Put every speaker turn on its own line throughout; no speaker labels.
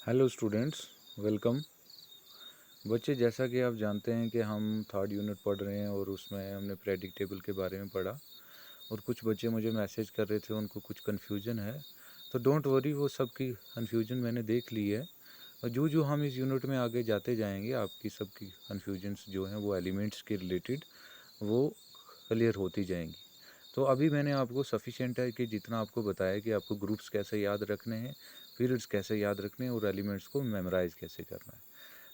Hello students, welcome. बच्चे, जैसा कि आप जानते हैं कि हम थर्ड यूनिट पढ़ रहे हैं और उसमें हमने प्रेडिक्टेबल के बारे में पढ़ा और कुछ बच्चे मुझे मैसेज कर रहे थे, उनको कुछ कन्फ्यूजन है। तो डोंट वरी, वो सब की कन्फ्यूजन मैंने देख ली है और जो जो हम इस यूनिट में आगे जाते जाएंगे आपकी सबकी कन्फ्यूजन्स जो हैं वो एलिमेंट्स के रिलेटेड वो क्लियर होती जाएंगी। तो अभी मैंने आपको सफिशिएंट है कि जितना आपको बताया कि आपको ग्रुप्स कैसे याद रखने हैं, पीरियड्स कैसे याद रखने हैं और एलिमेंट्स को मेमोराइज कैसे करना है।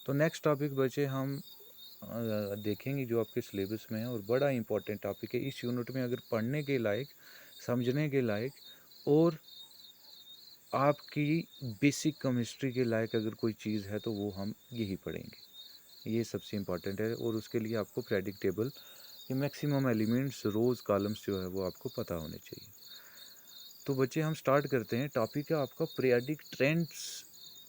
तो नेक्स्ट टॉपिक बचे हम देखेंगे जो आपके सिलेबस में है और बड़ा इंपॉर्टेंट टॉपिक है इस यूनिट में। अगर पढ़ने के लायक, समझने के लायक और आपकी बेसिक केमिस्ट्री के लायक अगर कोई चीज़ है तो वो हम यही पढ़ेंगे। ये सबसे इम्पॉर्टेंट है और उसके लिए आपको प्रेडिक्टेबल ये मैक्सिमम एलिमेंट्स, रोज़, कॉलम्स जो है वो आपको पता होने चाहिए। तो बच्चे हम स्टार्ट करते हैं। टॉपिक है आपका periodic trends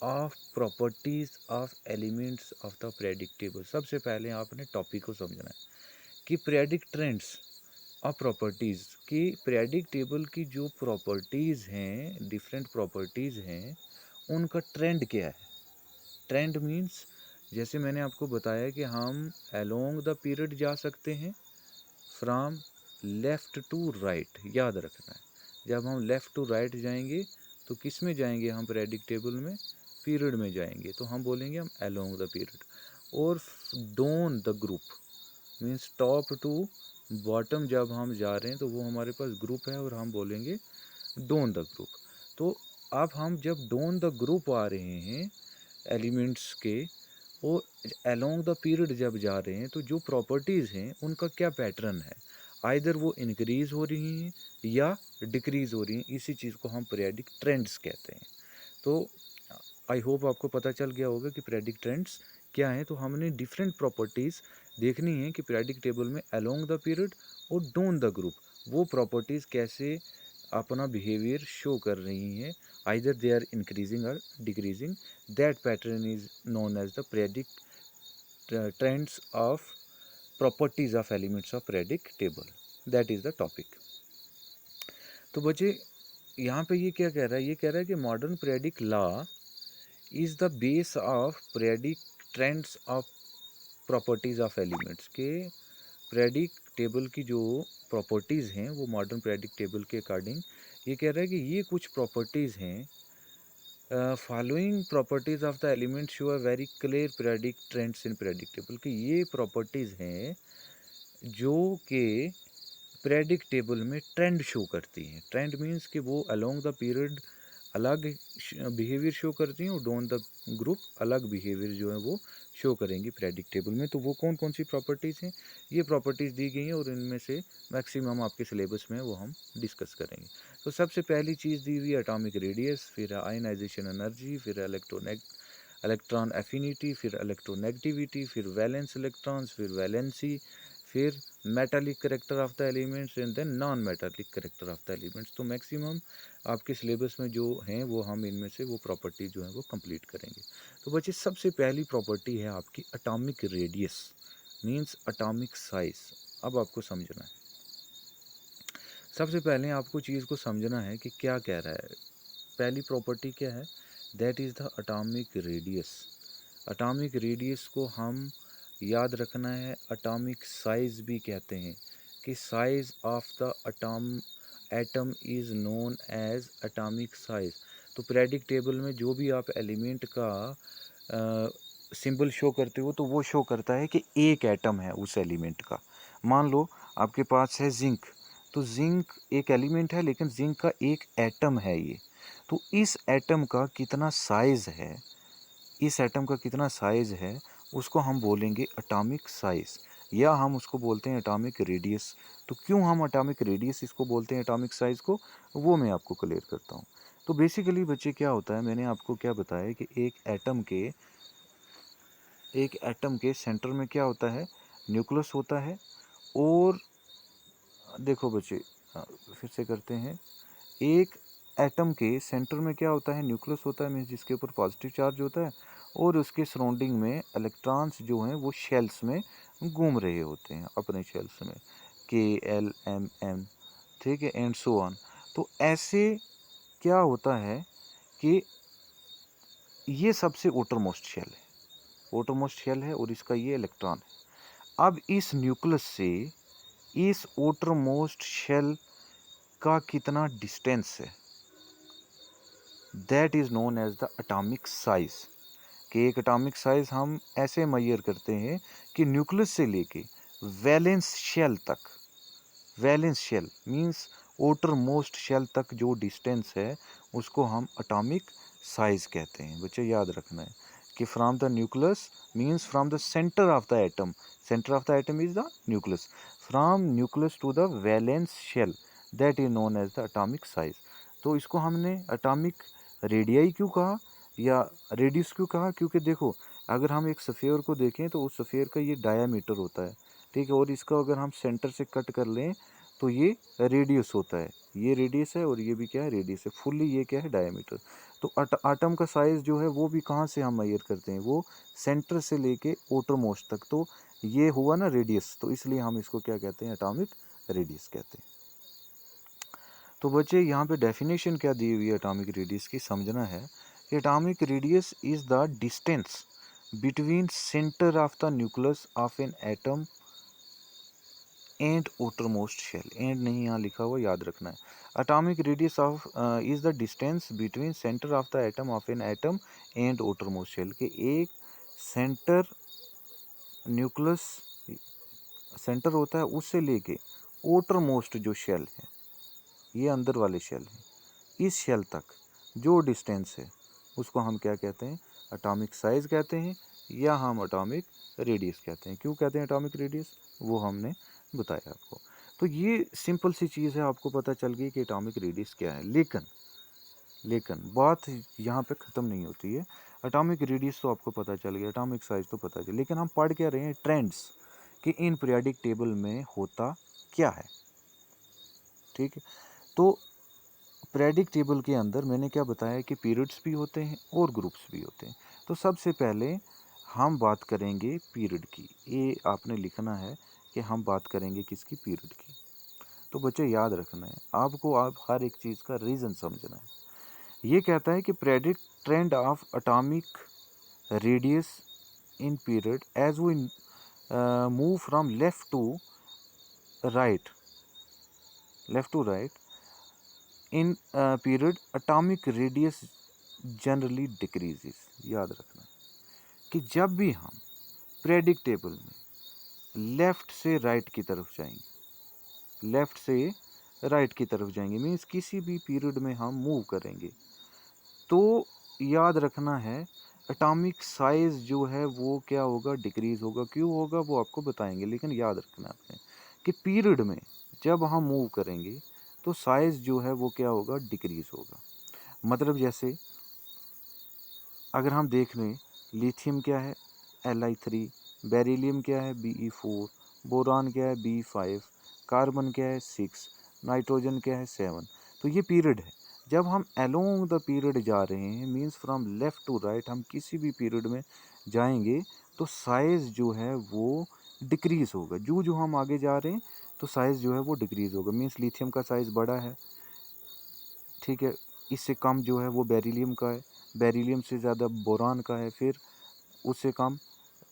of properties of elements of the predictable. सबसे पहले आपने टॉपिक को समझना है कि पीरियोडिक ट्रेंड्स ऑफ प्रॉपर्टीज की पीरियोडिक टेबल की जो प्रॉपर्टीज हैं, डिफरेंट प्रॉपर्टीज हैं, उनका ट्रेंड क्या है। ट्रेंड मीन्स जैसे मैंने आपको बताया कि हम अलोंग द पीरियड जा सकते हैं, फ्रॉम लेफ़्ट टू राइट, याद रखना है। जब हम लेफ़्ट टू राइट जाएंगे तो किस में जाएंगे हम प्रेडिक्टेबल में, पीरियड में जाएंगे, तो हम बोलेंगे हम अलोंग द पीरियड। और down the group means top to bottom जब हम जा रहे हैं तो वो हमारे पास ग्रुप है और हम बोलेंगे डाउन द ग्रुप। तो अब हम जब डाउन द ग्रुप आ रहे हैं एलिमेंट्स के और अलोंग द पीरियड जब जा रहे हैं तो जो प्रॉपर्टीज़ हैं उनका क्या पैटर्न है, आइदर वो इंक्रीज़ हो रही हैं या डिक्रीज़ हो रही हैं। इसी चीज़ को हम पीरियोडिक ट्रेंड्स कहते हैं। तो आई होप आपको पता चल गया होगा कि पीरियोडिक ट्रेंड्स क्या हैं। तो हमने डिफरेंट प्रॉपर्टीज़ देखनी है कि पीरियोडिक टेबल में अलोंग द पीरियड और डाउन द ग्रुप वो प्रॉपर्टीज़ कैसे अपना बिहेवियर शो कर रही हैं, आइदर दे आर इंक्रीजिंग और decreasing. That pattern is known as the periodic trends of properties of elements of periodic table. That is the topic. तो बच्चे, यहाँ पे ये क्या कह रहा है, ये कह रहा है कि modern periodic law is the base of periodic trends of properties of elements के। पीरियोडिक टेबल की जो प्रॉपर्टीज़ हैं वो मॉडर्न पीरियोडिक टेबल के अकॉर्डिंग ये कह रहा है कि ये कुछ प्रॉपर्टीज़ हैं। Following properties of the element show a very clear periodic trends in periodic table की। ये प्रॉपर्टीज़ हैं जो कि पीरियोडिक टेबल में ट्रेंड शो करती हैं। ट्रेंड मीन्स कि वो अलोंग द पीरियड अलग बिहेवियर शो करती हैं और डाउन द ग्रुप अलग बिहेवियर जो है वो शो करेंगी पीरियोडिक टेबल में। तो वो कौन कौन सी प्रॉपर्टीज़ हैं, ये प्रॉपर्टीज़ दी गई हैं और इनमें से मैक्सिमम आपके सिलेबस में वो हम डिस्कस करेंगे। तो सबसे पहली चीज़ दी हुई है एटॉमिक रेडियस, फिर आयनाइजेशन एनर्जी, फिर इलेक्ट्रॉन एफिनिटी, फिर इलेक्ट्रोनेगेटिविटी, फिर वैलेंस इलेक्ट्रॉन्स, फिर वैलेंसी, फिर metallic character of the elements and then non metallic character of the elements. तो मैक्सिमम आपके सिलेबस में जो हैं वो हम इनमें से वो प्रॉपर्टी जो है वो कंप्लीट करेंगे। तो बच्चे, सबसे पहली प्रॉपर्टी है आपकी atomic radius means atomic size. अब आपको समझना है, सबसे पहले आपको चीज़ को समझना है कि क्या कह रहा है। पहली प्रॉपर्टी क्या है, that is the atomic radius. Atomic radius को हम याद रखना है, एटॉमिक साइज़ भी कहते हैं कि size of the atom is known as atomic size. तो पीरियोडिक टेबल में जो भी आप एलिमेंट का सिंबल शो करते हो तो वो शो करता है कि एक एटम है उस एलिमेंट का। मान लो आपके पास है जिंक, तो जिंक एक एलिमेंट है लेकिन जिंक का एक एटम है ये। तो इस एटम का कितना साइज़ है, इस एटम का कितना साइज़ है उसको हम बोलेंगे एटॉमिक साइज़, या हम उसको बोलते हैं एटॉमिक रेडियस। तो क्यों हम एटॉमिक रेडियस इसको बोलते हैं एटॉमिक साइज़ को, वो मैं आपको क्लियर करता हूँ। तो बेसिकली बच्चे क्या होता है, मैंने आपको क्या बताया कि एक एटम के सेंटर में क्या होता है, न्यूक्लियस होता है। और देखो बच्चे, फिर से करते हैं। एक एटम के सेंटर में क्या होता है, न्यूक्लियस होता है, मीन्स जिसके ऊपर पॉजिटिव चार्ज होता है और उसके सराउंडिंग में इलेक्ट्रॉन्स जो हैं वो शेल्स में घूम रहे होते हैं, अपने शेल्स में, K L M N, ठीक है, एंड सो ऑन। तो ऐसे क्या होता है कि
ये सबसे outermost शेल है, outermost शेल है और इसका ये इलेक्ट्रॉन है। अब इस न्यूक्लियस से इस outermost शेल का कितना डिस्टेंस है, that is known as the atomic size. कि एक एटॉमिक साइज हम ऐसे मेजर करते हैं कि न्यूक्लियस से लेके वैलेंस शेल तक, valence shell means outer most shell तक जो डिस्टेंस है उसको हम एटॉमिक साइज कहते हैं। बच्चे याद रखना है कि from the nucleus means from the centre of the atom, centre of the atom is the nucleus, from nucleus to the valence shell that is known as the atomic size. तो इसको हमने एटॉमिक रेडियाई क्यों कहा या radius क्यों कहा, क्योंकि देखो अगर हम एक सफ़ेयर को देखें तो उस सफ़ेयर का ये डायामीटर होता है, ठीक है, और इसका अगर हम सेंटर से कट कर लें तो ये रेडियस होता है, ये रेडियस है और ये भी क्या है, रेडियस है, फुल्ली ये क्या है, डायमीटर। तो आटम का साइज जो है वो भी कहाँ से हम मेजर करते हैं, वो सेंटर से लेके outermost तक, तो ये हुआ ना रेडियस, तो इसलिए हम इसको क्या कहते हैं, एटॉमिक रेडियस कहते हैं। तो बच्चे यहाँ पे डेफिनेशन क्या दी हुई है एटॉमिक रेडियस की, समझना है कि atomic radius is the distance between centre of the nucleus of an atom and outermost shell. And नहीं यहाँ लिखा हुआ, याद रखना है। Atomic radius of is the distance between centre of the atom of an atom and outermost shell. के एक centre nucleus centre होता है उससे लेके outermost जो शेल है, ये अंदर वाले शेल हैं, इस शेल तक जो डिस्टेंस है उसको हम क्या कहते हैं, एटॉमिक साइज कहते हैं या हम एटॉमिक रेडियस कहते हैं। क्यों कहते हैं एटॉमिक रेडियस, वो हमने बताया आपको। तो ये सिंपल सी चीज़ है, आपको पता चल गई कि एटॉमिक रेडियस क्या है। लेकिन बात यहाँ पे ख़त्म नहीं होती है। एटॉमिक रेडियस तो आपको पता चल गया, एटॉमिक साइज तो पता चल, लेकिन हम पढ़ क्या रहे हैं, ट्रेंड्स कि इन पीरियोडिक टेबल में होता क्या है, ठीक है। तो पीरियोडिक टेबल के अंदर मैंने क्या बताया कि पीरियड्स भी होते हैं और ग्रुप्स भी होते हैं। तो सबसे पहले हम बात करेंगे पीरियड की, ये आपने लिखना है कि हम बात करेंगे किसकी, पीरियड की। तो बच्चे याद रखना है आपको, आप हर एक चीज़ का रीज़न समझना है। ये कहता है कि periodic trend of atomic radius in period as we move from right left to right in period atomic radius generally decreases. याद रखना कि जब भी हम पीरियोडिक टेबल में लेफ्ट से राइट की तरफ जाएंगे, लेफ्ट से राइट की तरफ जाएंगे मीन्स किसी भी पीरियड में हम मूव करेंगे, तो याद रखना है एटॉमिक साइज जो है वो क्या होगा, डिक्रीज होगा। क्यों होगा वो आपको बताएंगे, लेकिन याद रखना आपने कि पीरियड में जब हम मूव करेंगे तो साइज जो है वो क्या होगा, डिक्रीज होगा। मतलब जैसे अगर हम देख लें, लिथियम क्या है, Li3, बेरिलियम क्या है, Be4, बोरान क्या है, B5, कार्बन क्या है, 6, नाइट्रोजन क्या है, 7। तो ये पीरियड है। जब हम अलोंग द पीरियड जा रहे हैं means from left to right, हम किसी भी पीरियड में जाएंगे तो साइज़ जो है वो डिक्रीज़ होगा। जो जो हम आगे जा रहे हैं तो साइज़ जो है वो डिक्रीज़ होगा। मींस लिथियम का साइज़ बड़ा है, ठीक है, इससे कम जो है वो बेरिलियम का है, बेरिलियम से ज़्यादा बोरान का है, फिर उससे कम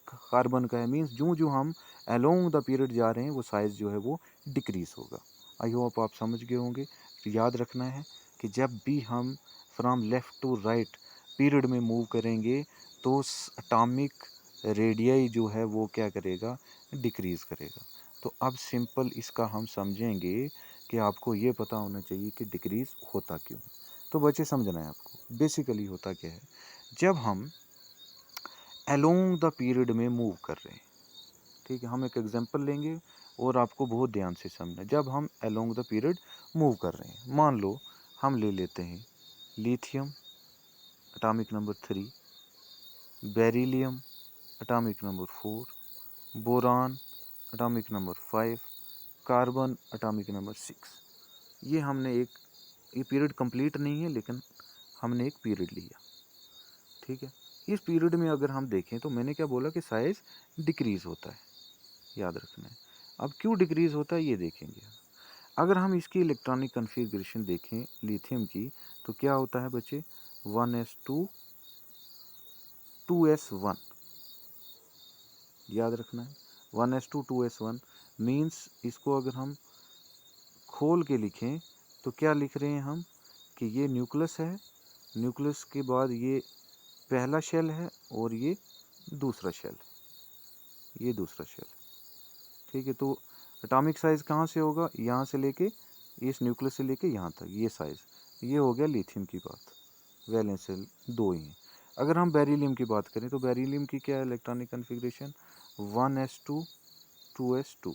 कार्बन का है। मींस जो जो हम अलोंग द पीरियड जा रहे हैं वो साइज़ जो है वो डिक्रीज़ होगा। आई होप आप समझ गए होंगे। तो याद रखना है कि जब भी हम from left to right period में मूव करेंगे तो एटॉमिक रेडियाई जो है वो क्या करेगा, डिक्रीज़ करेगा। तो अब सिंपल इसका हम समझेंगे कि आपको ये पता होना चाहिए कि डिक्रीज़ होता क्यों। तो बच्चे समझना है आपको बेसिकली होता क्या है। जब हम अलोंग द पीरियड में मूव कर रहे हैं, ठीक है, हम एक एग्जांपल लेंगे और आपको बहुत ध्यान से समझना। जब हम अलोंग द पीरियड मूव कर रहे हैं, मान लो हम ले लेते हैं lithium atomic number 3, beryllium atomic number 4, boron atomic number 5, carbon atomic number 6। ये हमने एक, ये पीरियड कंप्लीट नहीं है लेकिन हमने एक पीरियड लिया, ठीक है। इस पीरियड में अगर हम देखें तो मैंने क्या बोला कि साइज डिक्रीज होता है, याद रखना है। अब क्यों डिक्रीज होता है ये देखेंगे। अगर हम इसकी इलेक्ट्रॉनिक कन्फिग्रेशन देखें लिथियम की, तो क्या होता है बच्चे, 1s2 2s1, याद रखना है 1s2 2s1 मीन्स इसको अगर हम खोल के लिखें तो क्या लिख रहे हैं हम कि ये न्यूक्लियस है, न्यूक्लियस के बाद ये पहला शेल है और ये दूसरा शेल, ये दूसरा शेल, ठीक है। तो एटॉमिक साइज कहाँ से होगा, यहाँ से लेके इस न्यूक्लियस से लेके यहाँ तक ये साइज, ये हो गया लिथियम की बात, वैलेंस शेल 2 ही है। अगर हम बेरिलियम की बात करें तो बेरिलियम की क्या है इलेक्ट्रॉनिक कन्फिग्रेशन 1s2 2s2,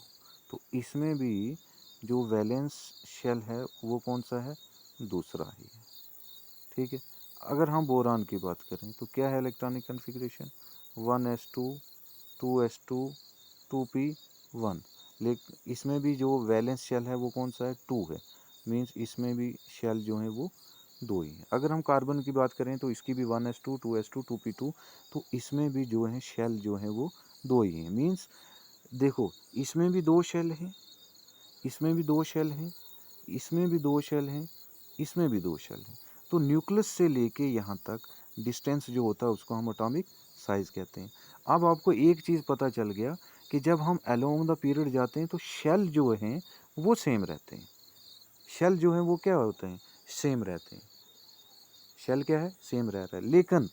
तो इसमें भी जो वैलेंस शेल है वो कौन सा है, दूसरा ही है, ठीक है। अगर हम बोरान की बात करें तो क्या है electronic configuration 1s2 2s2 2p1, लेकिन इसमें भी जो वैलेंस शेल है वो कौन सा है 2 है, मींस इसमें भी शेल जो है वो 2 ही है। अगर हम कार्बन की बात करें तो इसकी भी 1s2 2s2 2p2, तो इसमें भी जो है शेल जो है वो 2 ही है। मींस देखो इसमें भी 2 शेल हैं, इसमें भी 2 शेल हैं, इसमें भी 2 शेल हैं, इसमें भी 2 शेल हैं। तो न्यूक्लियस से लेके यहाँ तक डिस्टेंस जो होता है उसको हम एटॉमिक साइज कहते हैं। अब आपको एक चीज़ पता चल गया कि जब हम अलोंग द पीरियड जाते हैं तो शेल जो हैं वो सेम रहते हैं, शेल जो हैं वो क्या होते हैं, सेम रहते हैं, शेल क्या है, सेम रह रहा है। लेकिन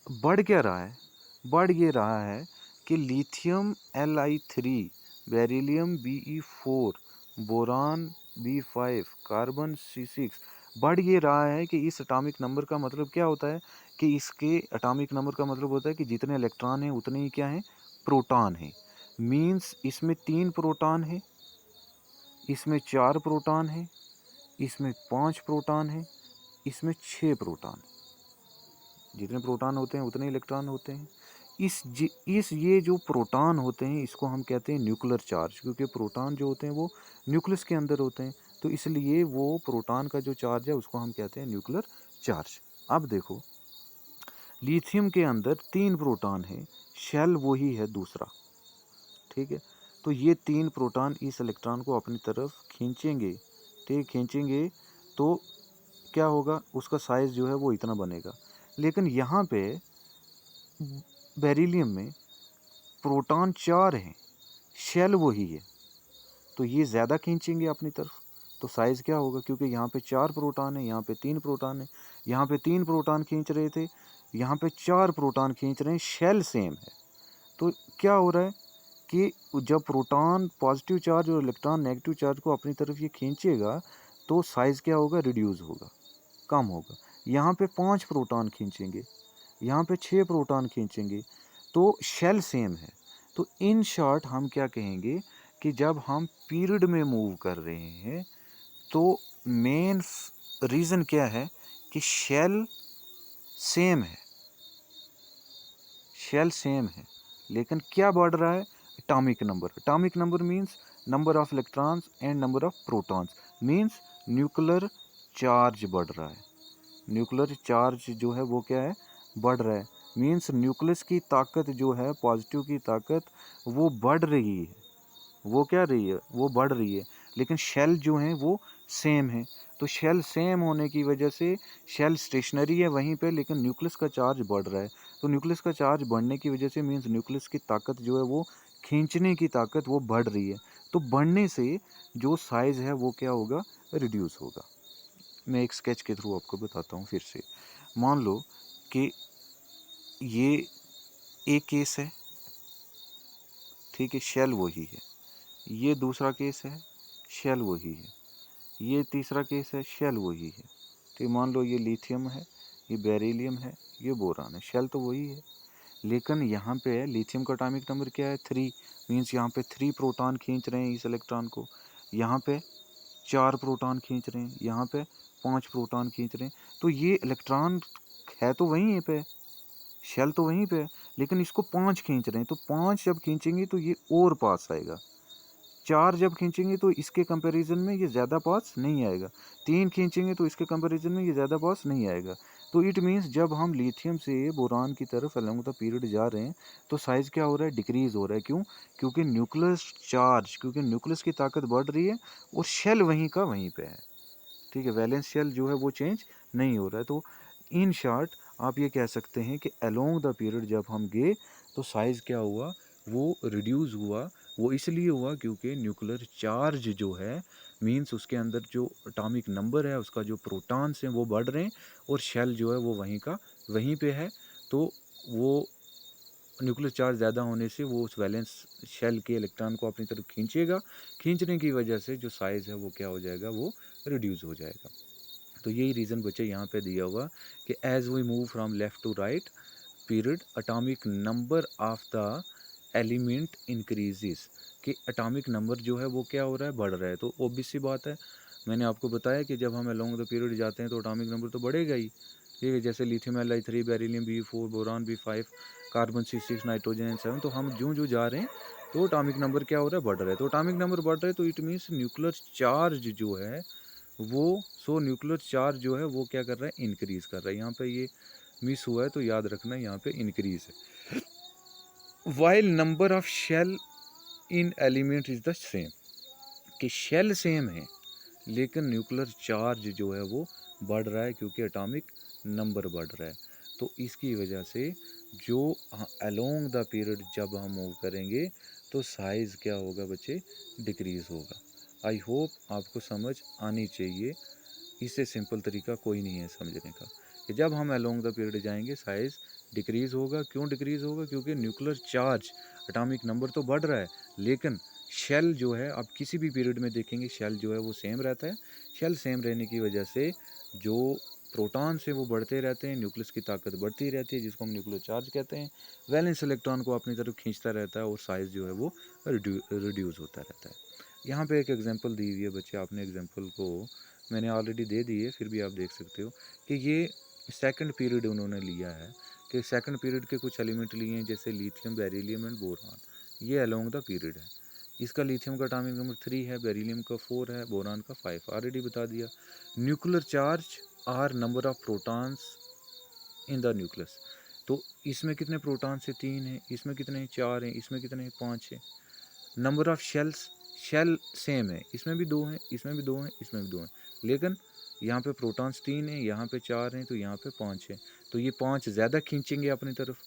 बढ़ क्या रहा है, बढ़ ये रहा है कि lithium Li3, beryllium Be4, boron B5, carbon C6 बढ़ ये रहा है कि इस एटॉमिक नंबर का मतलब क्या होता है कि इसके एटॉमिक नंबर का मतलब होता है कि जितने इलेक्ट्रॉन हैं उतने ही क्या हैं, प्रोटॉन हैं। मींस इसमें 3 प्रोटॉन हैं, इसमें 4 प्रोटॉन हैं, इसमें 5 प्रोटॉन हैं, इसमें 6 प्रोटॉन। जितने प्रोटॉन होते हैं उतने इलेक्ट्रॉन होते हैं। इस ये जो प्रोटॉन होते हैं इसको हम कहते हैं न्यूक्लियर चार्ज, क्योंकि प्रोटॉन जो होते हैं वो न्यूक्लियस के अंदर होते हैं, तो इसलिए वो प्रोटॉन का जो चार्ज है उसको हम कहते हैं न्यूक्लियर चार्ज। अब देखो लिथियम के अंदर 3 प्रोटॉन है, शेल वही है दूसरा, ठीक है। तो ये 3 प्रोटॉन इस इलेक्ट्रॉन को अपनी तरफ खींचेंगे, ठीक, खींचेंगे तो क्या होगा, उसका साइज जो है वो इतना बनेगा। लेकिन यहाँ पे बेरिलियम में प्रोटॉन 4 हैं, शेल वही है, तो ये ज़्यादा खींचेंगे अपनी तरफ, तो साइज़ क्या होगा, क्योंकि यहाँ पे 4 प्रोटॉन है, यहाँ पे 3 प्रोटॉन है, यहाँ पे 3 प्रोटॉन खींच रहे थे, यहाँ पे 4 प्रोटॉन खींच रहे हैं, शेल सेम है। तो क्या हो रहा है कि जब प्रोटॉन पॉजिटिव चार्ज और इलेक्ट्रॉन नेगेटिव चार्ज को अपनी तरफ ये खींचेगा तो साइज़ क्या होगा, रिड्यूस होगा, कम होगा। यहाँ पे 5 प्रोटॉन खींचेंगे, यहाँ पे 6 प्रोटॉन खींचेंगे, तो शेल सेम है। तो इन शॉर्ट हम क्या कहेंगे कि जब हम पीरियड में मूव कर रहे हैं तो मेन रीज़न क्या है कि शेल सेम है, शेल सेम है, लेकिन क्या बढ़ रहा है, atomic number. Atomic number means number of electrons and number of protons, means nuclear charge बढ़ रहा है। न्यूक्लियर चार्ज जो है वो क्या है, बढ़ रहा है, मींस न्यूक्लियस की ताकत जो है, पॉजिटिव की ताकत वो बढ़ रही है, वो क्या रही है, वो बढ़ रही है। लेकिन शेल जो हैं वो सेम है, तो शेल सेम होने की वजह से शेल स्टेशनरी है वहीं पे, लेकिन न्यूक्लियस का चार्ज बढ़ रहा है। तो न्यूक्लियस का चार्ज बढ़ने की वजह से मींस न्यूक्लियस की ताकत जो है वो, खींचने की ताकत वो बढ़ रही है, तो बढ़ने से जो साइज़ है वो क्या होगा, रिड्यूस होगा। मैं एक स्केच के थ्रू आपको बताता हूँ फिर से। मान लो कि ये एक केस है, ठीक है, शेल वही है। ये दूसरा केस है, शेल वही है। ये तीसरा केस है, शेल वही है। तो मान लो ये लिथियम है, ये बेरिलियम है, ये बोरान है, शेल तो वही है। लेकिन यहाँ पे लिथियम का एटॉमिक नंबर क्या है, 3, मीन्स यहाँ पे 3 प्रोटॉन खींच रहे हैं इस इलेक्ट्रॉन को, यहाँ पे 4 प्रोटॉन खींच रहे हैं, यहाँ पे 5 प्रोटॉन खींच रहे हैं। तो ये इलेक्ट्रॉन है तो वहीं पे, शेल तो वहीं पे है, लेकिन इसको 5 खींच रहे हैं, तो 5 जब खींचेंगे तो ये और पास आएगा, 4 जब खींचेंगे तो इसके कंपैरिजन में ये ज़्यादा पास नहीं आएगा, 3 खींचेंगे तो इसके कंपैरिजन में ये ज़्यादा पास नहीं आएगा। तो इट मीन्स जब हम लिथियम से बोरान की तरफ अलोंग द पीरियड जा रहे हैं तो साइज़ क्या हो रहा है, डिक्रीज़ हो रहा है। क्यों, क्योंकि न्यूक्लियस चार्ज, क्योंकि न्यूक्लियस की ताकत बढ़ रही है और शेल वहीं का वहीं पे है, ठीक है, वैलेंस शेल जो है वो चेंज नहीं हो रहा है। तो इन शॉर्ट आप ये कह सकते हैं कि अलोंग द पीरियड जब हम गए तो साइज़ क्या हुआ, वो रिड्यूस हुआ। वो इसलिए हुआ क्योंकि न्यूक्लियर चार्ज जो है, मींस उसके अंदर जो एटॉमिक नंबर है, उसका जो प्रोटॉन्स हैं वो बढ़ रहे हैं, और शेल जो है वो वहीं का वहीं पे है। तो वो न्यूक्लियर चार्ज ज़्यादा होने से वो उस वैलेंस शेल के इलेक्ट्रॉन को अपनी तरफ खींचेगा। खींचने की वजह से जो साइज़ है वो क्या हो जाएगा, वो रिड्यूस हो जाएगा। तो यही रीज़न बच्चे यहाँ पे दिया हुआ कि as we move from left to right period atomic number of the element increases, कि एटॉमिक नंबर जो है वो क्या हो रहा है, बढ़ रहा है। तो ऑब्वियस सी बात है, मैंने आपको बताया कि जब हम अलोंग द पीरियड जाते हैं तो एटॉमिक नंबर तो बढ़ेगा ही। ठीक है, जैसे lithium Li3, beryllium B4, boron B5, carbon C6, nitrogen N7, तो हम जो जा रहे हैं तो एटॉमिक नंबर क्या हो रहा है, बढ़ रहा है। तो एटॉमिक नंबर बढ़ रहा है तो इट मीन्स न्यूक्लियर चार्ज जो है वो, सो न्यूक्लियर चार्ज जो है वो क्या कर रहा है, इंक्रीज कर रहा है। यहाँ पे ये मिस हुआ है तो याद रखना, यहाँ पे इंक्रीज है। While number of shell in element is the same, कि शेल सेम है लेकिन न्यूक्लियर चार्ज जो है वो बढ़ रहा है क्योंकि एटॉमिक नंबर बढ़ रहा है। तो इसकी वजह से जो अलोंग द पीरियड जब हम मूव करेंगे तो साइज़ क्या होगा बच्चे, डिक्रीज़ होगा। आई होप आपको समझ आनी चाहिए। इससे सिंपल तरीका कोई नहीं है समझने का, कि जब हम अलोंग द पीरियड जाएंगे साइज़ डिक्रीज़ होगा। क्यों डिक्रीज़ होगा, क्योंकि न्यूक्लियर चार्ज एटॉमिक नंबर तो बढ़ रहा है लेकिन शेल जो है, आप किसी भी पीरियड में देखेंगे शेल जो है वो सेम रहता है। शेल सेम रहने की वजह से जो प्रोटॉन से वो बढ़ते रहते हैं, न्यूक्लियस की ताकत बढ़ती रहती है जिसको हम न्यूक्लियर चार्ज कहते हैं। वैलेंस इलेक्ट्रॉन को अपनी तरफ खींचता रहता है और साइज़ जो है वो रिड्यूस होता रहता है। यहाँ पे एक एग्जांपल दी हुई है बच्चे, आपने एग्जांपल को मैंने ऑलरेडी दे दी है, फिर भी आप देख सकते हो कि ये सेकंड पीरियड उन्होंने लिया है, कि सेकंड पीरियड के कुछ एलिमेंट लिए हैं जैसे लिथियम, बेरिलियम एंड बोरान। ये अलोंग द पीरियड है। इसका लिथियम का एटॉमिक नंबर 3 है, बेरिलियम का 4 है, बोरान का 5, ऑलरेडी बता दिया। Nuclear charge are number of protons in the nucleus. तो इसमें कितने प्रोटॉन्स है, 3 है, इसमें कितने हैं, 4 हैं, इसमें कितने हैं, 5 है। Number of shells, shell same है, इसमें भी 2 हैं, इसमें भी 2 हैं, इसमें भी 2 हैं, लेकिन यहाँ पे प्रोटॉन्स 3 हैं, यहाँ पे 4 हैं, तो यहाँ पे 5 है। तो ये 5 ज़्यादा खींचेंगे अपनी तरफ,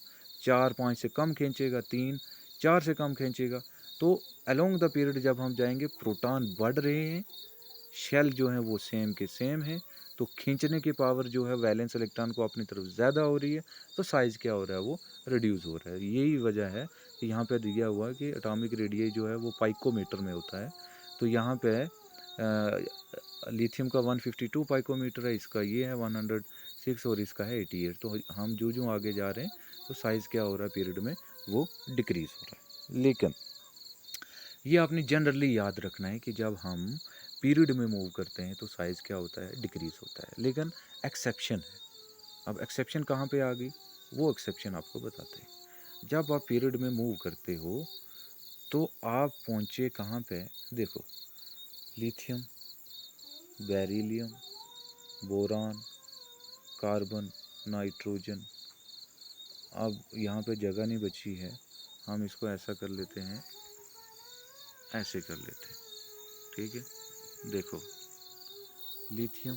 4 5 से कम खींचेगा, 3 4 से कम खींचेगा। तो अलोंग द पीरियड जब हम जाएंगे प्रोटॉन बढ़ रहे हैं, शेल जो है वो सेम के सेम है, तो खींचने की पावर जो है वैलेंस इलेक्ट्रॉन को अपनी तरफ ज़्यादा हो रही है, तो साइज़ क्या हो रहा है, वो रिड्यूस हो रहा है। यही वजह है कि यहाँ पे दिया हुआ है कि एटॉमिक रेडियस जो है वो पाइकोमीटर में होता है। तो यहाँ पे लिथियम का 152 पाइकोमीटर है, इसका ये है 106 और इसका है 88। तो हम जो आगे जा रहे हैं तो साइज़ क्या हो रहा है पीरियड में, वो डिक्रीज़ हो रहा है। लेकिन ये आपने जनरली याद रखना है कि जब हम पीरियड में मूव करते हैं तो साइज़ क्या होता है, डिक्रीज़ होता है। लेकिन एक्सेप्शन है। अब एक्सेप्शन कहाँ पे आ गई, वो एक्सेप्शन आपको बताते हैं। जब आप पीरियड में मूव करते हो तो आप पहुँचे कहाँ पे, देखो lithium, beryllium, boron, carbon, nitrogen. अब यहाँ पे जगह नहीं बची है, हम इसको ऐसा कर लेते हैं, ऐसे कर लेते हैं। ठीक है, देखो lithium,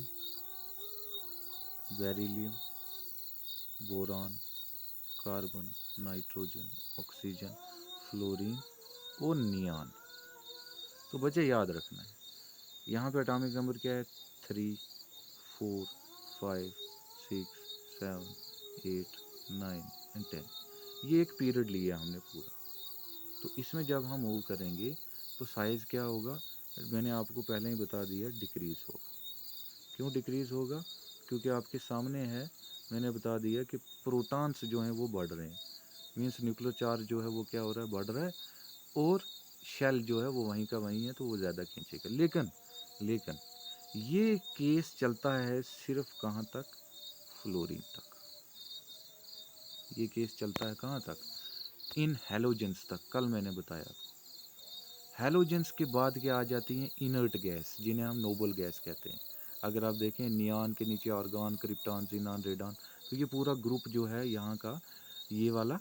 beryllium, boron, carbon, nitrogen, oxygen, fluorine और नियान। तो बच्चे याद रखना है, यहाँ पे एटॉमिक नंबर क्या है, 3 4 5 6 7 8 9 एंड 10। ये एक पीरियड लिया हमने पूरा। तो इसमें जब हम मूव करेंगे तो साइज़ क्या होगा, मैंने आपको पहले ही बता दिया, डिक्रीज़ होगा। क्यों डिक्रीज़ होगा, क्योंकि आपके सामने है, मैंने बता दिया कि प्रोटॉन्स जो हैं वो बढ़ रहे हैं, मीन्स न्यूक्लियर चार्ज जो है वो क्या हो रहा है, बढ़ रहा है, और शेल जो है वो वहीं का वहीं है तो वो ज़्यादा खींचेगा। लेकिन ये केस चलता है सिर्फ कहाँ तक, फ्लोरीन तक। ये केस चलता है कहाँ तक, इन हेलोजेंस तक। कल मैंने बताया आपको। हेलोजेंस के बाद क्या आ जाती हैं, इनर्ट गैस, जिन्हें हम नोबल गैस कहते हैं। अगर आप देखें नियान के नीचे आर्गन, क्रिप्टॉन, जिनान, रेडॉन, तो ये पूरा ग्रुप जो है यहाँ का, ये वाला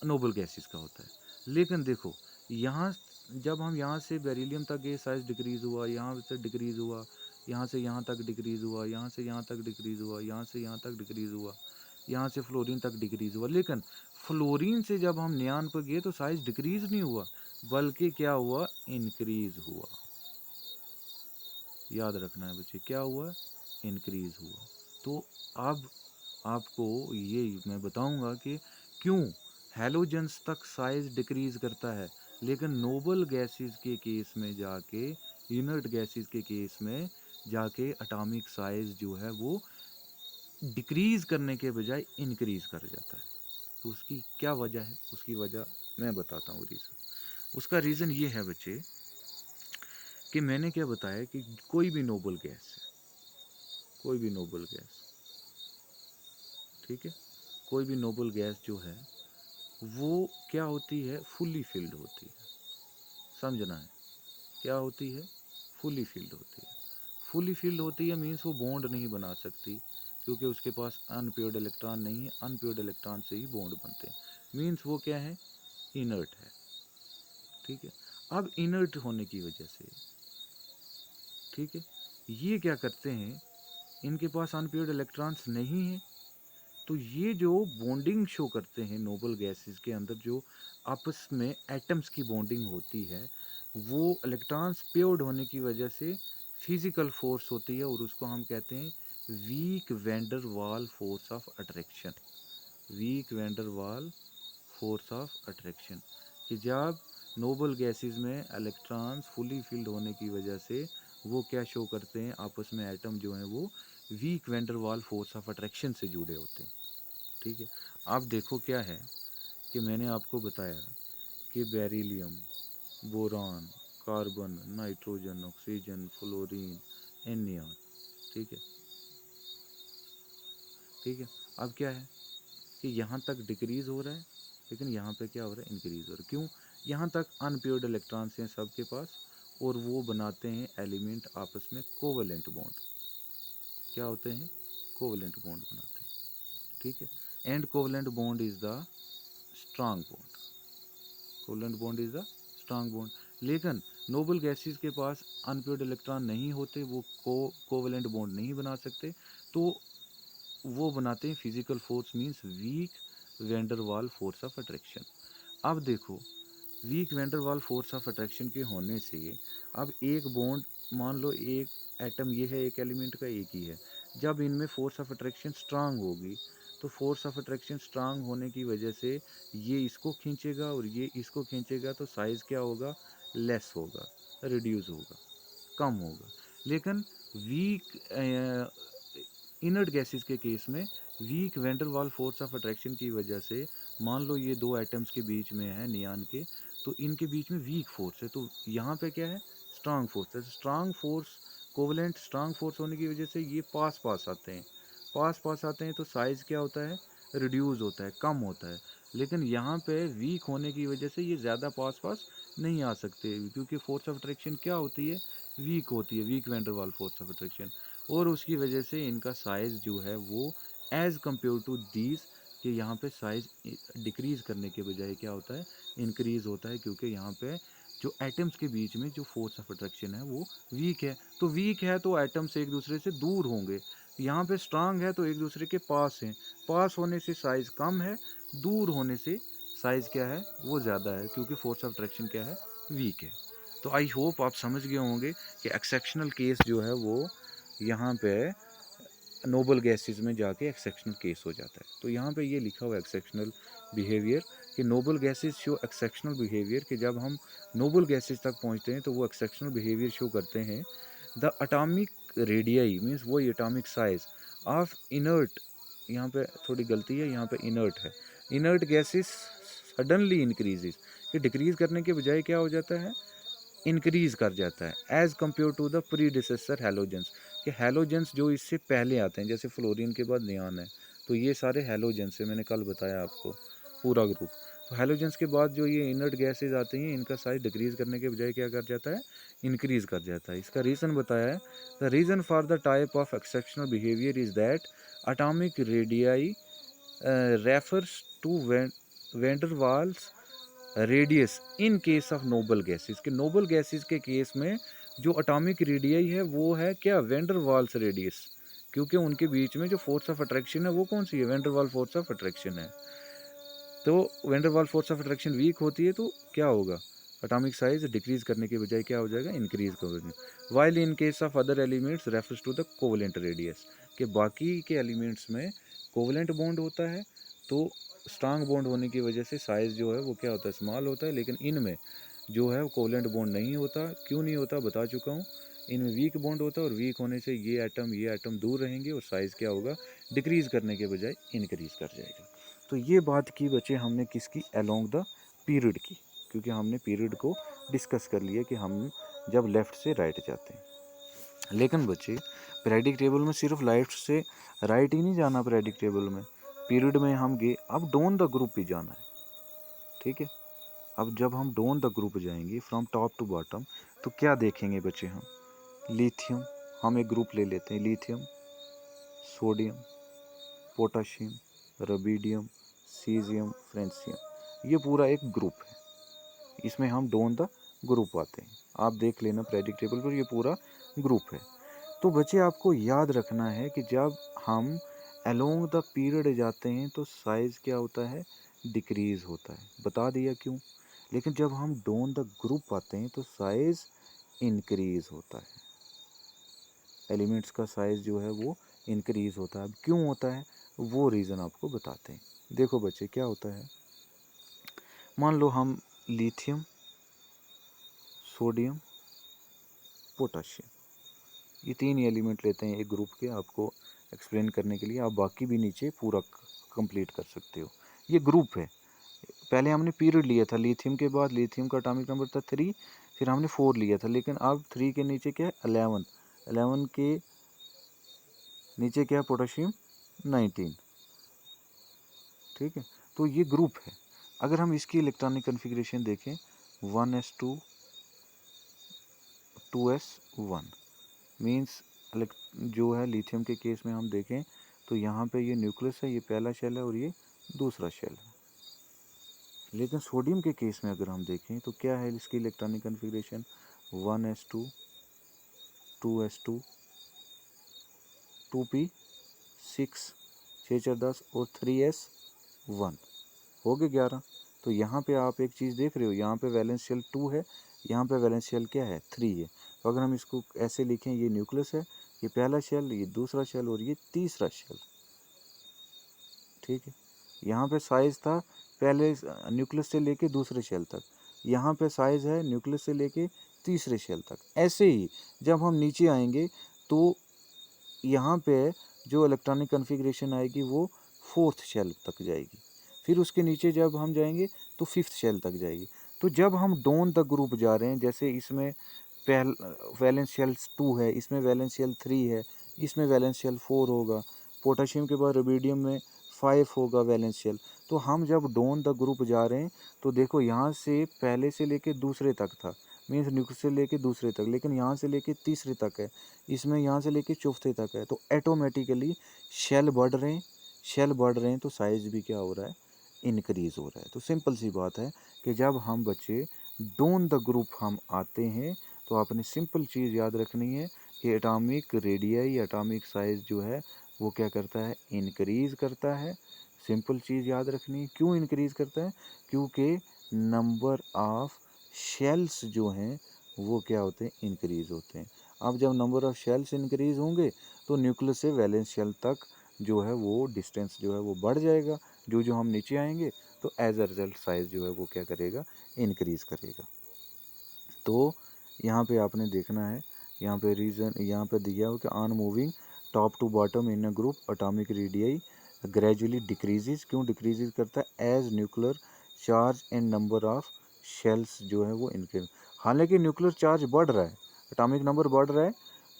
नोबल गैसेस का होता है। लेकिन देखो यहाँ, जब हम यहाँ से बेरिलियम तक गए साइज़ डिक्रीज़ हुआ, यहाँ से डिक्रीज़ हुआ,
यहाँ से यहाँ तक डिक्रीज़ हुआ, यहाँ से यहाँ तक डिक्रीज़ हुआ, यहाँ से यहाँ तक डिक्रीज़ हुआ, यहाँ से फ्लोरीन तक डिक्रीज़ हुआ। लेकिन फ्लोरीन से जब हम नियान पर गए तो साइज़ डिक्रीज़ नहीं हुआ, बल्कि क्या हुआ, इंक्रीज़ हुआ। याद रखना है बच्चे, क्या हुआ, इंक्रीज़ हुआ। तो अब आपको ये मैं बताऊंगा कि क्यों हैलोजेंस तक साइज डिक्रीज़ करता है, लेकिन नोबल गैसेस के केस में जाके, इनर्ट गैसेस के केस में जाके एटॉमिक साइज जो है वो डिक्रीज़ करने के बजाय इंक्रीज़ कर जाता है। तो उसकी क्या वजह है, उसकी वजह मैं बताता हूँ रीज़न। उसका रीज़न ये है बच्चे कि मैंने क्या बताया कि कोई भी नोबल गैस है, कोई भी नोबल गैस, ठीक है, कोई भी नोबल गैस जो है वो क्या होती है, फुली फिल्ड होती है। समझना है, क्या होती है, फुली फिल्ड होती है। फुली फिल्ड होती है मीन्स वो बॉन्ड नहीं बना सकती, क्योंकि उसके पास अनपेयर्ड इलेक्ट्रॉन नहीं है, अनपेयर्ड इलेक्ट्रॉन से ही बॉन्ड बनते हैं। मीन्स वो क्या है, इनर्ट है। ठीक है, अब इनर्ट होने की वजह से, ठीक है, ये क्या करते हैं, इनके पास अनपेयर्ड इलेक्ट्रॉन्स नहीं है, तो ये जो बॉन्डिंग शो करते हैं नोबल गैसेस के अंदर, जो आपस में एटम्स की बॉन्डिंग होती है, वो इलेक्ट्रॉन्स पेयर्ड होने की वजह से फिजिकल फोर्स होती है, और उसको हम कहते हैं weak van der Waals force of attraction. Weak van der Waals force of attraction, कि जब नोबल गैसेस में इलेक्ट्रॉन्स फुली फिल्ड होने की वजह से वो क्या शो करते हैं, आपस में एटम जो हैं वो weak van der Waals force of attraction से जुड़े होते हैं। ठीक है, आप देखो क्या है कि मैंने आपको बताया कि beryllium, boron, carbon, nitrogen, oxygen, fluorine, anion, ठीक है, ठीक है। अब क्या है कि यहाँ तक डिक्रीज़ हो रहा है, लेकिन यहाँ पे क्या हो रहा है, इंक्रीज़ हो रहा है। क्यों, यहाँ तक अनपेयर्ड इलेक्ट्रॉन्स हैं सबके पास, और वो बनाते हैं एलिमेंट आपस में कोवलेंट बॉन्ड। क्या होते हैं, कोवलेंट बॉन्ड बनाते हैं। ठीक है, and covalent bond is the strong bond. Covalent bond is the strong bond. लेकिन नोबल गैसेस के पास अनपेयर्ड इलेक्ट्रॉन नहीं होते, वो कोवलेंट बॉन्ड नहीं बना सकते, तो वो बनाते हैं physical force means weak van der Waal force of attraction. अब देखो, weak van der Waal force of attraction के होने से अब एक बॉन्ड, मान लो एक एटम ये है, एक एलिमेंट का एक ही है, जब इनमें फोर्स ऑफ अट्रैक्शन स्ट्रांग होगी, तो फोर्स ऑफ अट्रैक्शन स्ट्रांग होने की वजह से ये इसको खींचेगा और ये इसको खींचेगा, तो साइज़ क्या होगा, लेस होगा, रिड्यूस होगा, कम होगा। लेकिन वीक इनर्ट गैसेस के केस में weak van der Waals force of attraction की वजह से, मान लो ये दो एटम्स के बीच में है नियान के, तो इनके बीच में वीक फोर्स है, तो यहाँ पे क्या है, स्ट्रांग फोर्स है। Strong force, covalent strong force होने की वजह से ये पास पास आते हैं, पास पास आते हैं, तो साइज़ क्या होता है, रिड्यूस होता है, कम होता है। लेकिन यहाँ पे वीक होने की वजह से ये ज़्यादा पास पास नहीं आ सकते, क्योंकि फोर्स ऑफ अट्रैक्शन क्या होती है, वीक होती है, week van der Waal force of attraction, और उसकी वजह से इनका साइज़ जो है वो एज़ कम्पेयर टू दीज, कि यहाँ पे साइज़ डिक्रीज़ करने के बजाय क्या होता है, इंक्रीज़ होता है, क्योंकि यहाँ पे जो एटम्स के बीच में जो फोर्स ऑफ अट्रैक्शन है वो वीक है। तो वीक है तो एटम्स एक दूसरे से दूर होंगे, यहाँ पे स्ट्रांग है तो एक दूसरे के पास हैं, पास होने से साइज़ कम है, दूर होने से साइज़ क्या है, वो ज़्यादा है, क्योंकि फोर्स ऑफ अट्रैक्शन क्या है, वीक है। तो आई होप आप समझ गए होंगे कि एक्सेप्शनल केस जो है वो यहाँ पे नोबल गैसेस में जाके एक्सेप्शनल केस हो जाता है। तो यहाँ पे ये लिखा हुआ है एक्सेप्शनल बिहेवियर, कि noble gases show exceptional behaviour, कि जब हम नोबल गैसेस तक पहुँचते हैं तो वो एक्सेप्शनल बिहेवियर शो करते हैं। द अटामिक रेडियाई मीन्स वो एटॉमिक साइज ऑफ इनर्ट, यहाँ पे थोड़ी गलती है, यहाँ पे इनर्ट है, इनर्ट गैसेस सडनली इंक्रीजेज, कि डिक्रीज करने के बजाय क्या हो जाता है, इंक्रीज कर जाता है, as compare to the predecessor halogens, कि हैलोजेंस जो इससे पहले आते हैं, जैसे फ्लोरीन के बाद नियान है, तो ये सारे हैलोजेंस है, मैंने कल बताया आपको पूरा ग्रुप। तो हैलोजेंस के बाद जो ये इनर्ट गैसेज आते हैं, इनका साइज डिक्रीज करने के बजाय क्या कर जाता है, इंक्रीज कर जाता है। इसका रीज़न बताया है, the reason for the type of exceptional behaviour is that atomic radii refers to van der Waals radius in case of noble gases, के नोबल गैसेस के केस में जो एटॉमिक रेडियस है वो है क्या, वैन डर वाल्स रेडियस, क्योंकि उनके बीच में जो फोर्स ऑफ अट्रैक्शन है वो कौन सी है, वैन डर वाल फोर्स ऑफ अट्रैक्शन है। तो वैन डर वाल फोर्स ऑफ अट्रैक्शन वीक होती है तो क्या होगा, एटॉमिक साइज डिक्रीज करने के बजाय क्या हो जाएगा, इंक्रीज करेगा। While in case of other elements refers to the covalent radius, कि बाकी के एलिमेंट्स में कोवलेंट बॉन्ड होता है तो स्ट्रांग बॉन्ड होने की वजह से साइज जो है वो क्या होता है, स्मॉल होता है। लेकिन इनमें जो है कोवलेंट बॉन्ड नहीं होता, क्यों नहीं होता बता चुका हूँ, इनमें वीक बॉन्ड होता है और वीक होने से ये एटम दूर रहेंगे और साइज़ क्या होगा, डिक्रीज़ करने के बजाय इंक्रीज़ कर जाएगा। तो ये बात की बच्चे हमने किसकी, अलोंग द पीरियड की, क्योंकि हमने पीरियड को डिस्कस कर लिया कि हम जब लेफ़्ट से राइट जाते हैं। लेकिन बच्चे पीरियडिक टेबल में सिर्फ लेफ्ट से राइट ही नहीं जाना, पीरियडिक टेबल में पीरियड में हम गए, अब डाउन द ग्रुप भी जाना है, ठीक है। अब जब हम डाउन द ग्रुप जाएंगे फ्रॉम टॉप टू बॉटम, तो क्या देखेंगे बच्चे हम, लिथियम, हम एक ग्रुप ले लेते हैं, lithium, sodium, potassium, rubidium, caesium, francium, ये पूरा एक ग्रुप है, इसमें हम डाउन द ग्रुप आते हैं। आप देख लेना पीरियडिक टेबल पर, ये पूरा ग्रुप है। तो बच्चे आपको याद रखना है कि जब हम अलोंग द पीरियड जाते हैं तो साइज़ क्या होता है, डिक्रीज़ होता है, बता दिया क्यों। लेकिन जब हम डाउन द ग्रुप आते हैं तो साइज़ इंक्रीज़ होता है, एलिमेंट्स का साइज़ जो है वो इंक्रीज़ होता है। अब क्यों होता है वो रीज़न आपको बताते हैं। देखो बच्चे क्या होता है, मान लो हम लिथियम, सोडियम, पोटाशियम, ये तीन एलिमेंट लेते हैं एक ग्रुप के, आपको एक्सप्लेन करने के लिए, आप बाकी भी नीचे पूरा कंप्लीट कर सकते हो। ये ग्रुप है, पहले हमने पीरियड लिया था, लिथियम के बाद लिथियम का एटॉमिक नंबर था 3, फिर हमने 4 लिया था, लेकिन अब 3 के नीचे क्या है 11, 11 के नीचे क्या है पोटाशियम 19, ठीक है। तो ये ग्रुप है। अगर हम इसकी इलेक्ट्रॉनिक कन्फिग्रेशन देखें 1s2 2s1 मीन्स जो है लिथियम के केस में हम देखें तो यहाँ पे ये न्यूक्लियस है, ये पहला शेल है और ये दूसरा शेल है। लेकिन सोडियम के केस में अगर हम देखें तो क्या है इसकी electronic configuration 1s2 2s2 2p6 6 4 10 और 3s1 हो गए 11। तो यहाँ पे आप एक चीज़ देख रहे हो, यहाँ पे वैलेंस शेल 2 है, यहाँ पे वैलेंस शेल क्या है 3 है। तो अगर हम इसको ऐसे लिखें, ये न्यूक्लियस है, ये पहला शेल, ये दूसरा शेल और ये तीसरा शेल, ठीक है। यहाँ पे साइज़ था पहले न्यूक्लियस से लेके दूसरे शेल तक, यहाँ पे साइज़ है न्यूक्लियस से लेके तीसरे शेल तक। ऐसे ही जब हम नीचे आएंगे तो यहाँ पे जो इलेक्ट्रॉनिक कन्फिग्रेशन आएगी वो 4th शेल तक जाएगी, फिर उसके नीचे जब हम जाएंगे तो 5th शेल तक जाएगी। तो जब हम डाउन द ग्रुप जा रहे हैं, जैसे इसमें वैलेंस शेल 2 है, इसमें वैलेंस शेल 3 है, इसमें वैलेंस शेल 4 होगा, पोटाशियम के बाद रुबिडियम में 5 होगा वैलेंस शेल। तो हम जब डाउन द ग्रुप जा रहे हैं तो देखो यहाँ से पहले से लेके दूसरे तक था, मीन्स न्यूक्लियस से लेके दूसरे तक, लेकिन यहाँ से लेके तीसरे तक है, इसमें यहाँ से लेके चौथे तक है। तो ऑटोमेटिकली शेल बढ़ रहे हैं, शेल बढ़ रहे हैं तो साइज़ भी क्या हो रहा है, इंक्रीज़ हो रहा है। तो सिंपल सी बात है कि जब हम बच्चे डाउन द ग्रुप हम आते हैं तो आपने सिंपल चीज़ याद रखनी है कि एटॉमिक रेडियस, एटॉमिक साइज़ जो है वो क्या करता है, इंक्रीज़ करता है। सिंपल चीज़ याद रखनी है, क्यों इंक्रीज़ करता है, क्योंकि नंबर ऑफ शेल्स जो हैं वो क्या होते हैं, इंक्रीज़ होते हैं। अब जब नंबर ऑफ शेल्स इंक्रीज़ होंगे तो न्यूक्लियस से वैलेंस शेल तक जो है वो डिस्टेंस जो है वो बढ़ जाएगा। जो हम नीचे आएंगे तो एज अ रिजल्ट साइज़ जो है वो क्या करेगा, इंक्रीज़ करेगा। तो यहाँ पे आपने देखना है, यहाँ पे रीज़न यहाँ पे दिया हो कि on moving top to bottom in a group atomic radius gradually decreases, क्यों डिक्रीजेज करता है, as nuclear charge and number of shells जो है वो इंक्रीज। हालांकि न्यूक्लियर चार्ज बढ़ रहा है, एटॉमिक नंबर बढ़ रहा है,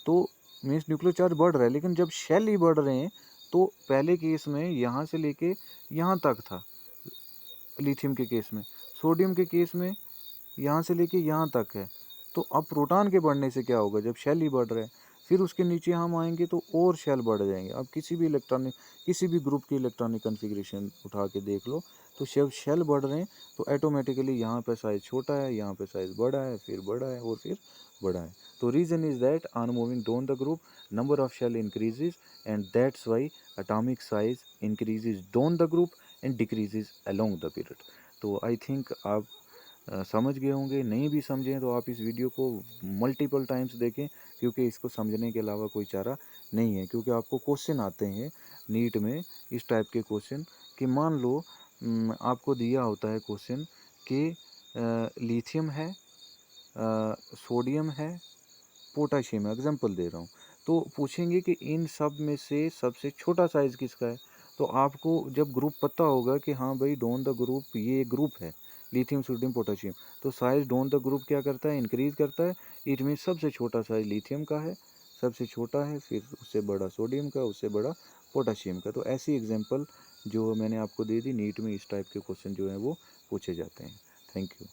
तो मीन्स न्यूक्लियर चार्ज बढ़ रहा है, लेकिन जब शेल ही बढ़ रहे हैं तो पहले केस में यहाँ से लेके यहाँ तक था लिथियम के केस में, सोडियम के केस में यहाँ से लेके यहाँ तक है। तो अब प्रोटॉन के बढ़ने से क्या होगा, जब शेल ही बढ़ रहा है,
फिर उसके नीचे हम आएंगे तो और शेल बढ़ जाएंगे। अब किसी भी ग्रुप की इलेक्ट्रॉनिक कन्फिग्रेशन उठा के देख लो, तो जब शेल बढ़ रहे हैं तो ऑटोमेटिकली यहाँ पे साइज़ छोटा है, यहाँ पे साइज़ बड़ा है, फिर बड़ा है और फिर बड़ा है। तो reason is that on moving down the group number of shell increases, and that's why atomic size increases down the group and decreases along the period। तो आई थिंक आप समझ गए होंगे। नहीं भी समझें तो आप इस वीडियो को मल्टीपल टाइम्स देखें, क्योंकि इसको समझने के अलावा कोई चारा नहीं है। क्योंकि आपको क्वेश्चन आते हैं नीट में इस टाइप के क्वेश्चन कि मान लो आपको दिया होता है क्वेश्चन कि लिथियम है, सोडियम है, पोटाशियम है, एग्जाम्पल दे रहा हूँ। तो पूछेंगे कि इन सब में से सबसे छोटा साइज़ किसका है। तो आपको जब ग्रुप पता होगा कि हाँ भाई डोन द ग्रुप, ये ग्रुप है लिथियम सोडियम पोटाशियम, तो साइज़ डोन द ग्रुप क्या करता है, इंक्रीज करता है। इट मीन सबसे छोटा साइज़ लिथियम का है, सबसे छोटा है, फिर उससे बड़ा सोडियम का, उससे बड़ा पोटाशियम का। तो ऐसी एग्जाम्पल जो मैंने आपको दे दी, नीट में इस टाइप के क्वेश्चन जो हैं वो पूछे जाते हैं। Thank you.